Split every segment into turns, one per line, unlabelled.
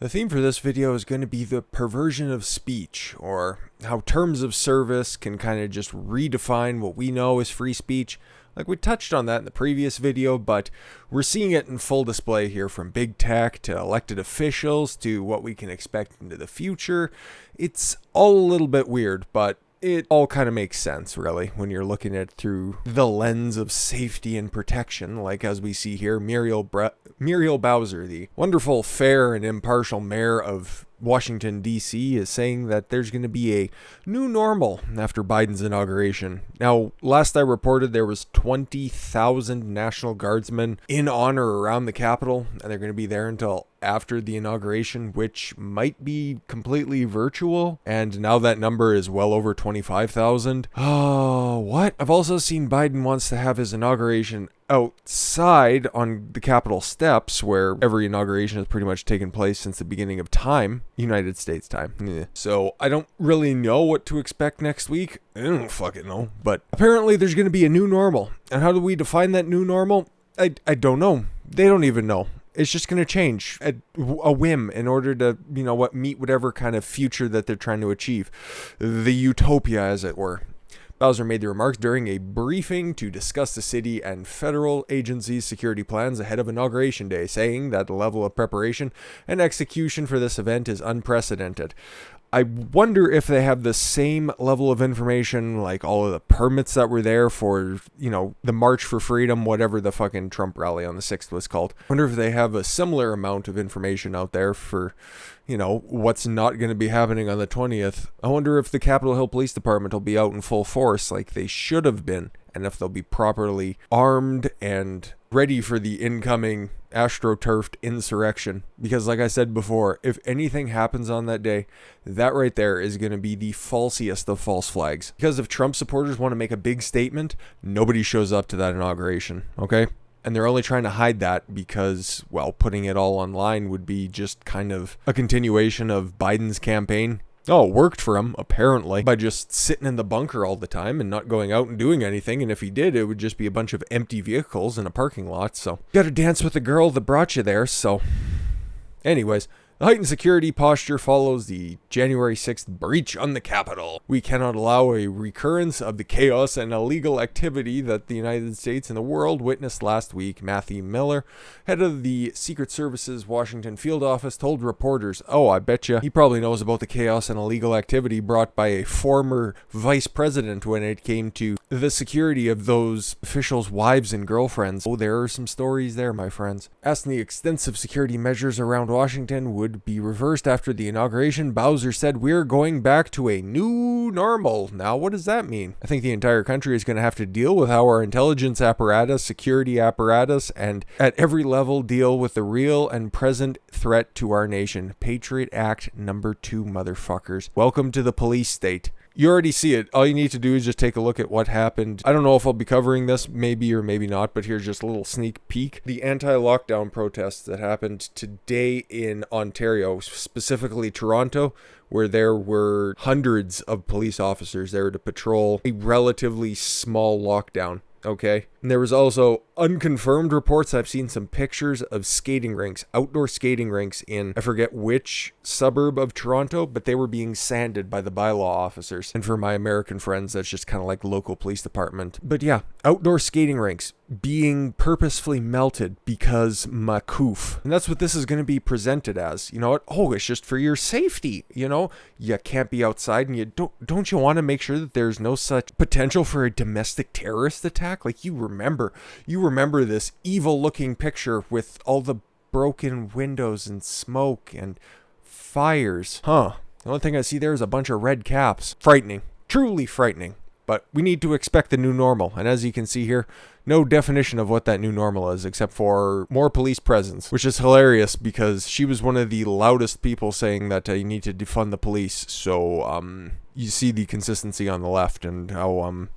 The theme for this video is going to be the perversion of speech, or how terms of service can kind of just redefine what we know as free speech. Like, we touched on that in the previous video, but we're seeing it in full display here, from big tech to elected officials to what we can expect into the future. It's all a little bit weird, but it all kind of makes sense, really, when you're looking at it through the lens of safety and protection. Like, as we see here, Muriel Bowser, the wonderful, fair, and impartial mayor of Washington, D.C., is saying that there's going to be a new normal after Biden's inauguration. Now, last I reported, there was 20,000 National Guardsmen in on or around the Capitol, and they're going to be there until after the inauguration, which might be completely virtual. And now that number is well over 25,000. Oh, what? I've also seen Biden wants to have his inauguration outside on the Capitol steps, where every inauguration has pretty much taken place since the beginning of time, United States time. So I don't really know what to expect next week. I don't fucking know. But apparently there's going to be a new normal. And how do we define that new normal? I don't know. They don't even know. It's just going to change at a whim in order to, meet whatever kind of future that they're trying to achieve. The utopia, as it were. Bowser made the remarks during a briefing to discuss the city and federal agencies' security plans ahead of Inauguration Day, saying that the level of preparation and execution for this event is unprecedented. I wonder if they have the same level of information, like all of the permits that were there for, the March for Freedom, whatever the fucking Trump rally on the 6th was called. I wonder if they have a similar amount of information out there for, what's not going to be happening on the 20th. I wonder if the Capitol Hill Police Department will be out in full force like they should have been, and if they'll be properly armed and ready for the incoming astroturfed insurrection. Because like I said before, if anything happens on that day, that right there is going to be the falsiest of false flags. Because if Trump supporters want to make a big statement, nobody shows up to that inauguration, okay? And they're only trying to hide that because, putting it all online would be just kind of a continuation of Biden's campaign. Oh, it worked for him, apparently, by just sitting in the bunker all the time and not going out and doing anything. And if he did, it would just be a bunch of empty vehicles in a parking lot. So, you gotta dance with the girl that brought you there. So, anyways, the heightened security posture follows the January 6th breach on the Capitol. We cannot allow a recurrence of the chaos and illegal activity that the United States and the world witnessed last week, Matthew Miller, head of the Secret Service's Washington field office, told reporters. Oh, I betcha he probably knows about the chaos and illegal activity brought by a former vice president when it came to the security of those officials' wives and girlfriends. Oh, there are some stories there, my friends. Asking the extensive security measures around Washington would be reversed after the inauguration, Bowser said, "We're going back to a new normal." Now, what does that mean? I think the entire country is going to have to deal with how our intelligence apparatus, security apparatus, and at every level deal with the real and present threat to our nation. Patriot Act number 2, motherfuckers. Welcome to the police state. You already see it. All you need to do is just take a look at what happened. I don't know if I'll be covering this, maybe or maybe not, but here's just a little sneak peek. The anti-lockdown protests that happened today in Ontario, specifically Toronto, where there were hundreds of police officers there to patrol a relatively small lockdown. Okay. And there was also unconfirmed reports. I've seen some pictures of skating rinks, outdoor skating rinks in, I forget which suburb of Toronto, but they were being sanded by the bylaw officers. And for my American friends, that's just kind of like local police department. But yeah, outdoor skating rinks being purposefully melted because makoof. And that's what this is going to be presented as. You know what? Oh, it's just for your safety. You can't be outside, and don't you want to make sure that there's no such potential for a domestic terrorist attack? Like, you remember this evil looking picture with all the broken windows and smoke and fires. The only thing I see there is a bunch of red caps. Frightening. Truly frightening. But we need to expect the new normal. And as you can see here, no definition of what that new normal is except for more police presence, which is hilarious because she was one of the loudest people saying that you need to defund the police. So you see the consistency on the left and how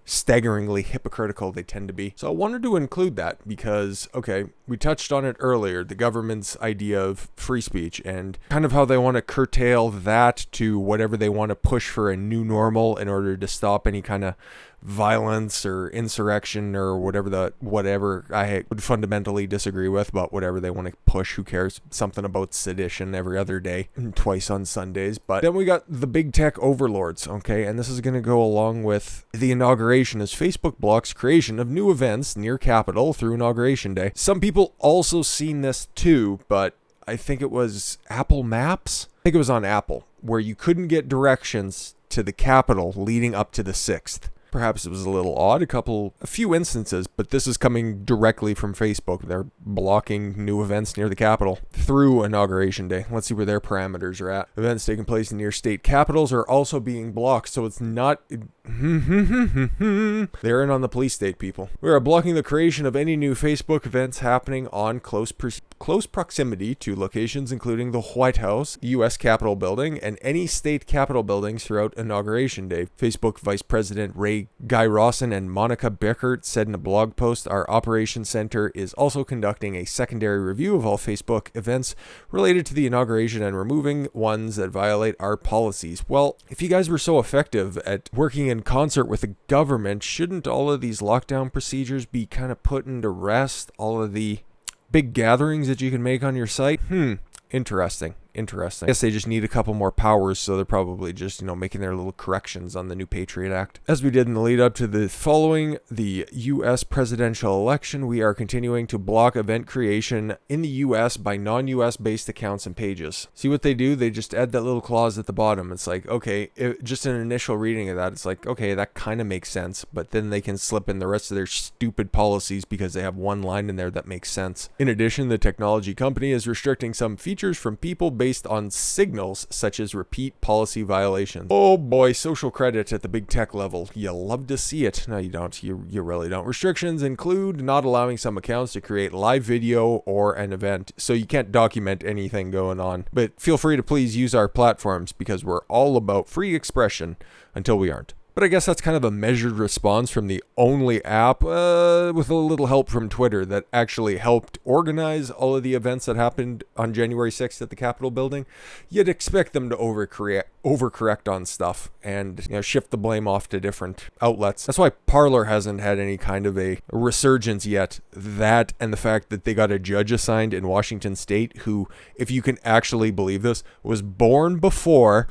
staggeringly hypocritical they tend to be. So I wanted to include that because, okay, we touched on it earlier, the government's idea of free speech and kind of how they want to curtail that to whatever they want to push for a new normal in order to stop any kind of violence or insurrection or whatever I would fundamentally disagree with, but whatever they want to push, who cares? Something about sedition every other day and twice on Sundays. But then we got the big tech overlords, okay? And this is going to go along with the inauguration as Facebook blocks creation of new events near Capitol through Inauguration Day. Some people also seen this too, but I think it was Apple Maps. I think it was on Apple, where you couldn't get directions to the Capitol leading up to the 6th. Perhaps it was a little odd, a few instances, but this is coming directly from Facebook. They're blocking new events near the Capitol through Inauguration Day. Let's see where their parameters are at. Events taking place near state capitals are also being blocked, so it's not... They're in on the police state, people. We are blocking the creation of any new Facebook events happening on close proximity to locations including the White House, U.S. Capitol building, and any state capitol buildings throughout Inauguration Day. Facebook Vice President Guy Rawson and Monica Bickert said in a blog post, our operations center is also conducting a secondary review of all Facebook events related to the inauguration and removing ones that violate our policies. Well, if you guys were so effective at working in concert with the government, shouldn't all of these lockdown procedures be kind of put into rest? All of the big gatherings that you can make on your site? Interesting. I guess they just need a couple more powers, so they're probably just, making their little corrections on the new Patriot Act. As we did in the lead up to the U.S. presidential election, we are continuing to block event creation in the U.S. by non-U.S. based accounts and pages. See what they do? They just add that little clause at the bottom. It's like, okay, just an initial reading of that, it's like, okay, that kind of makes sense, but then they can slip in the rest of their stupid policies because they have one line in there that makes sense. In addition, the technology company is restricting some features from people based on signals such as repeat policy violations. Oh boy, social credit at the big tech level. You love to see it. No, you don't. You really don't. Restrictions include not allowing some accounts to create live video or an event, so you can't document anything going on. But feel free to please use our platforms because we're all about free expression until we aren't. But I guess that's kind of a measured response from the only app, with a little help from Twitter, that actually helped organize all of the events that happened on January 6th at the Capitol building. You'd expect them to overcorrect on stuff and shift the blame off to different outlets. That's why Parler hasn't had any kind of a resurgence yet. That and the fact that they got a judge assigned in Washington State who, if you can actually believe this, was born before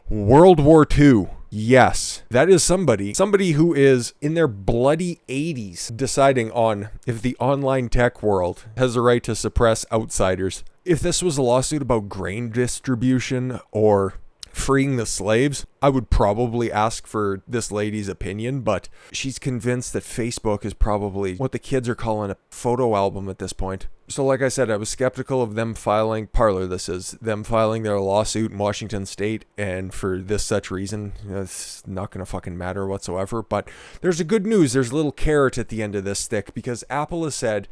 World War II. Yes, that is somebody who is in their bloody 80s deciding on if the online tech world has the right to suppress outsiders. If this was a lawsuit about grain distribution or freeing the slaves, I would probably ask for this lady's opinion, but she's convinced that Facebook is probably what the kids are calling a photo album at this point. So like I said, I was skeptical of them filing their lawsuit in Washington State, and for this such reason, it's not going to fucking matter whatsoever. But there's a good news. There's a little carrot at the end of this stick, because Apple has said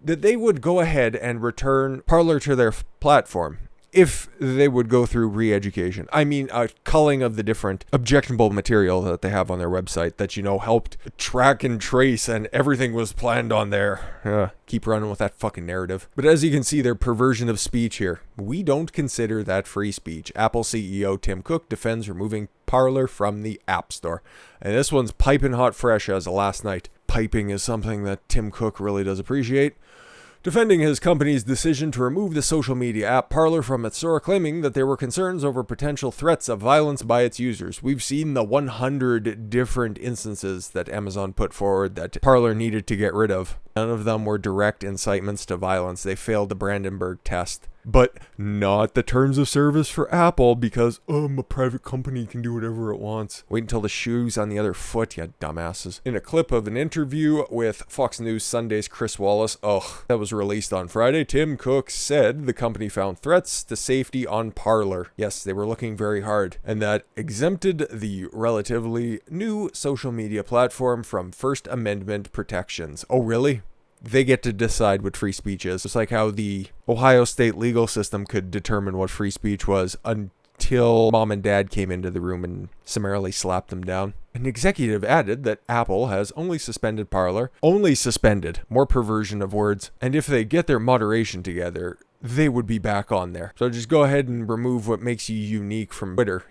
that they would go ahead and return Parler to their platform if they would go through re-education. I mean, a culling of the different objectionable material that they have on their website that, helped track and trace, and everything was planned on there. Keep running with that fucking narrative. But as you can see, their perversion of speech here. We don't consider that free speech. Apple CEO Tim Cook defends removing Parler from the App Store. And this one's piping hot fresh as of last night. Piping is something that Tim Cook really does appreciate. Defending his company's decision to remove the social media app Parler from its store, claiming that there were concerns over potential threats of violence by its users. We've seen the 100 different instances that Amazon put forward that Parler needed to get rid of. None of them were direct incitements to violence. They failed the Brandenburg test. But not the terms of service for Apple, because a private company can do whatever it wants. Wait until the shoe's on the other foot, you dumbasses. In a clip of an interview with Fox News Sunday's Chris Wallace, that was released on Friday, Tim Cook said the company found threats to safety on Parler. Yes, they were looking very hard, and that exempted the relatively new social media platform from First Amendment protections. Oh, really? They get to decide what free speech is. It's like how the Ohio state legal system could determine what free speech was until mom and dad came into the room and summarily slapped them down. An executive added that Apple has only suspended Parler. Only suspended. More perversion of words. And if they get their moderation together, they would be back on there. So just go ahead and remove what makes you unique from Twitter,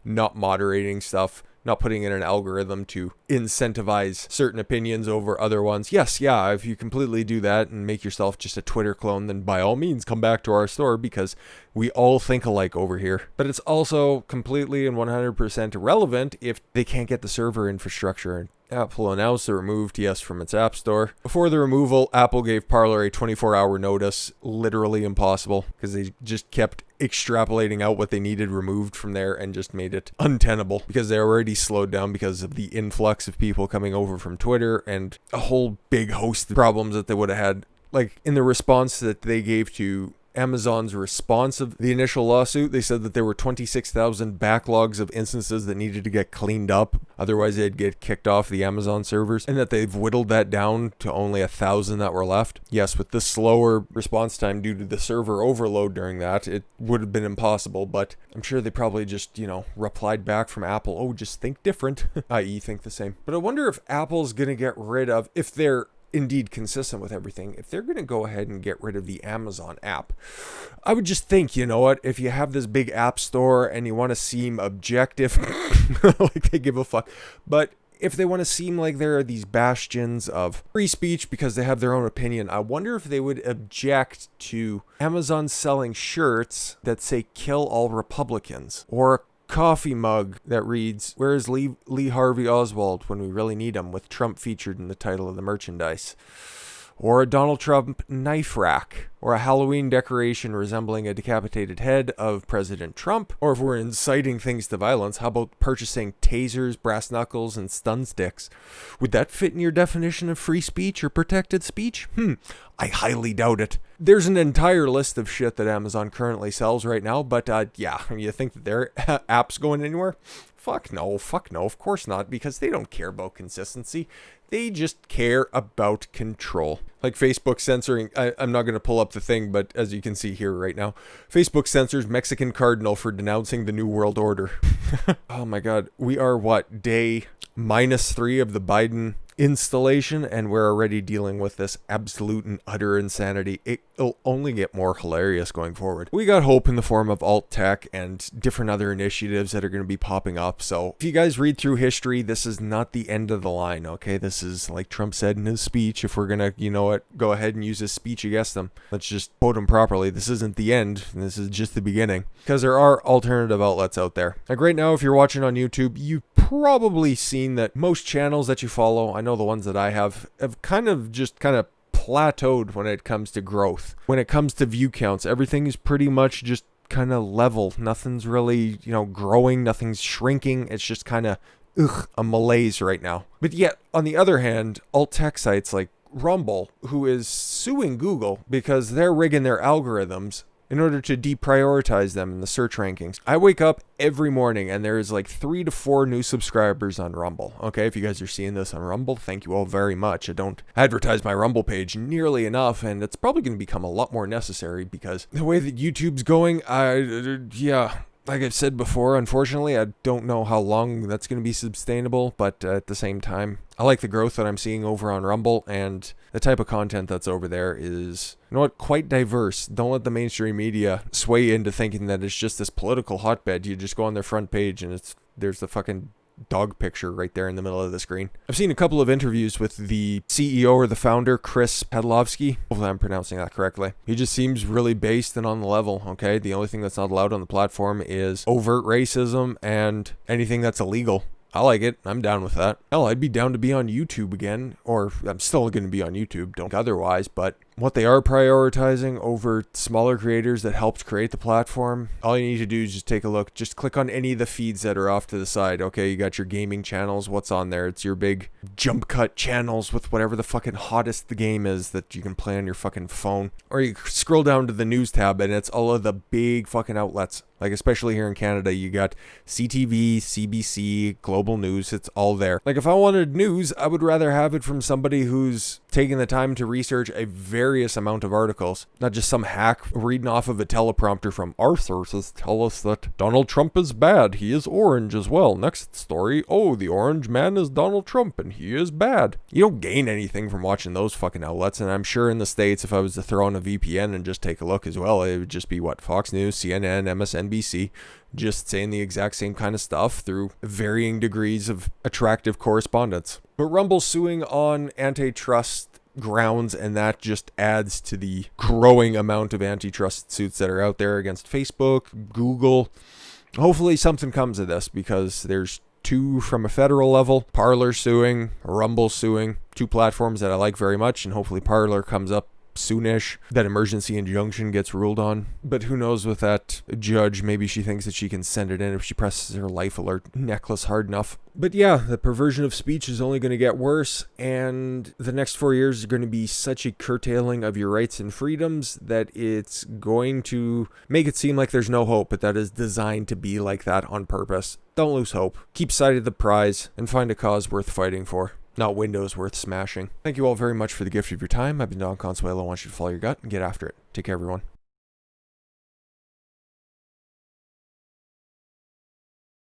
not moderating stuff, not putting in an algorithm to incentivize certain opinions over other ones. Yes, yeah, if you completely do that and make yourself just a Twitter clone, then by all means come back to our store because we all think alike over here. But it's also completely and 100% irrelevant if they can't get the server infrastructure. Apple announced it removed yes from its app store. Before the removal, Apple gave Parler a 24-hour notice. Literally impossible because they just kept extrapolating out what they needed removed from there and just made it untenable because they already slowed down because of the influx of people coming over from Twitter and a whole big host of problems that they would have had. Like in the response that they gave to Amazon's response of the initial lawsuit, they said that there were 26,000 backlogs of instances that needed to get cleaned up. Otherwise, they'd get kicked off the Amazon servers, and that they've whittled that down to only 1,000 that were left. Yes, with the slower response time due to the server overload during that, it would have been impossible, but I'm sure they probably just, replied back from Apple, oh, just think different, i.e. think the same. But I wonder if Apple's going to get rid of, if they're indeed consistent with everything, if they're going to go ahead and get rid of the Amazon app. I would just think, you know what, if you have this big app store and you want to seem objective, like they give a fuck, but if they want to seem like there are these bastions of free speech because they have their own opinion, I wonder if they would object to Amazon selling shirts that say kill all Republicans, or a coffee mug that reads, "Where is Lee Harvey Oswald when we really need him?" with Trump featured in the title of the merchandise. Or a Donald Trump knife rack, or a Halloween decoration resembling a decapitated head of President Trump. Or if we're inciting things to violence, how about purchasing tasers, brass knuckles, and stun sticks? Would that fit in your definition of free speech or protected speech? I highly doubt it. There's an entire list of shit that Amazon currently sells right now, but yeah, you think that their app's going anywhere? Fuck no, of course not, because they don't care about consistency. They just care about control. Like Facebook censoring, I'm not going to pull up the thing, but as you can see here right now, Facebook censors Mexican cardinal for denouncing the New World Order. Oh my God, we are what, day -3 of the Biden installation, and we're already dealing with this absolute and utter insanity. It'll only get more hilarious going forward. We got hope in the form of alt tech and different other initiatives that are going to be popping up. So if you guys read through history, this is not the end of the line, okay? This is, like Trump said in his speech, if we're going to, go ahead and use his speech against them, let's just quote him properly. This isn't the end. This is just the beginning, because there are alternative outlets out there. Like right now, if you're watching on YouTube, you've probably seen that most channels that you follow, I know the ones that I have kind of plateaued when it comes to growth. When it comes to view counts, everything is pretty much just kind of level. Nothing's really, growing, nothing's shrinking. It's just kind of a malaise right now. But yet, on the other hand, alt tech sites like Rumble, who is suing Google because they're rigging their algorithms in order to deprioritize them in the search rankings. I wake up every morning and there is like 3 to 4 new subscribers on Rumble. Okay, if you guys are seeing this on Rumble, thank you all very much. I don't advertise my Rumble page nearly enough, and it's probably going to become a lot more necessary because the way that YouTube's going, like I've said before, unfortunately, I don't know how long that's going to be sustainable, but at the same time, I like the growth that I'm seeing over on Rumble, and the type of content that's over there is, quite diverse. Don't let the mainstream media sway you into thinking that it's just this political hotbed. You just go on their front page and there's the fucking dog picture right there in the middle of the screen. I've seen a couple of interviews with the CEO or the founder, Chris Pedlovsky. Hopefully I'm pronouncing that correctly. He just seems really based and on the level, okay? The only thing that's not allowed on the platform is overt racism and anything that's illegal. I like it. I'm down with that. Hell, I'd be down to be on YouTube again, or I'm still going to be on YouTube, don't otherwise, but what they are prioritizing over smaller creators that helped create the platform, all you need to do is just take a look. Just click on any of the feeds that are off to the side. Okay, you got your gaming channels. What's on there? It's your big jump cut channels with whatever the fucking hottest the game is that you can play on your fucking phone. Or you scroll down to the news tab and it's all of the big fucking outlets. Like, especially here in Canada, you got CTV, CBC, Global News. It's all there. Like, if I wanted news, I would rather have it from somebody who's taking the time to research a various amount of articles, not just some hack reading off of a teleprompter from our sources tell us that Donald Trump is bad. He is orange as well. Next story, oh, the orange man is Donald Trump and he is bad. You don't gain anything from watching those fucking outlets, and I'm sure in the States, if I was to throw on a VPN and just take a look as well, it would just be, Fox News, CNN, MSNBC, just saying the exact same kind of stuff through varying degrees of attractive correspondence. But Rumble's suing on antitrust grounds, and that just adds to the growing amount of antitrust suits that are out there against Facebook, Google. Hopefully something comes of this, because there's 2 from a federal level, Parler suing, Rumble suing, 2 platforms that I like very much, and hopefully Parler comes up soonish, that emergency injunction gets ruled on. But who knows with that judge, maybe she thinks that she can send it in if she presses her life alert necklace hard enough. But yeah, the perversion of speech is only going to get worse, and the next 4 years are going to be such a curtailing of your rights and freedoms that it's going to make it seem like there's no hope, but that is designed to be like that on purpose. Don't lose hope. Keep sight of the prize and find a cause worth fighting for, not windows worth smashing. Thank you all very much for the gift of your time. I've been Don Consuelo. I want you to follow your gut and get after it. Take care, everyone.